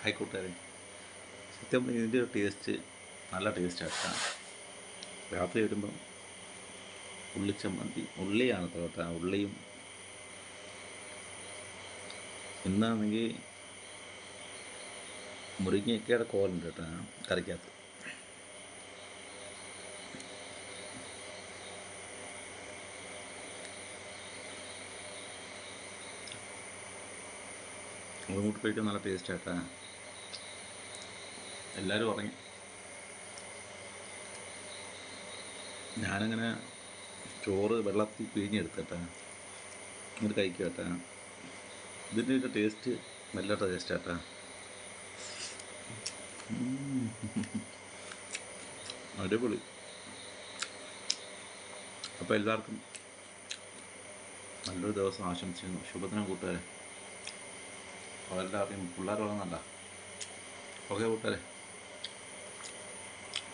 ആയിക്കോട്ടെ. സത്യം പറഞ്ഞാൽ ഇതിൻ്റെ ഒരു ടേസ്റ്റ് നല്ല ടേസ്റ്റാണ്. രാത്രി വരുമ്പം ഉള്ളിച്ചമ്മന്തി, ഉള്ളിയാണ് കേട്ടോ, ഉള്ളിയും ഇന്നാണെങ്കിൽ മുരിങ്ങയ്ക്കയുടെ കോലുണ്ട് കേട്ടോ കറിക്കകത്ത്. അതും കൂട്ടി കഴിക്കാൻ നല്ല ടേസ്റ്റായിട്ടാ. എല്ലാവരും ഉറങ്ങി. ഞാനങ്ങനെ ചോറ് വെള്ളത്തിൽ പിഴിഞ്ഞെടുത്തിട്ടാ എന്നിട്ട് കഴിക്കുക കേട്ടാ. ഇതിൻ്റെ ഒരു ടേസ്റ്റ് വല്ലാത്ത ടേസ്റ്റാട്ടാ. അടിപൊളി. അപ്പോൾ എല്ലാവർക്കും നല്ലൊരു ദിവസം ആശംസിക്കുന്നു. ശുഭദിനം കൂട്ടുകാരെ. എല്ലാവരെയും പിള്ളേർ വളർന്നല്ല. ഓക്കെ കൂട്ടുകാരെ.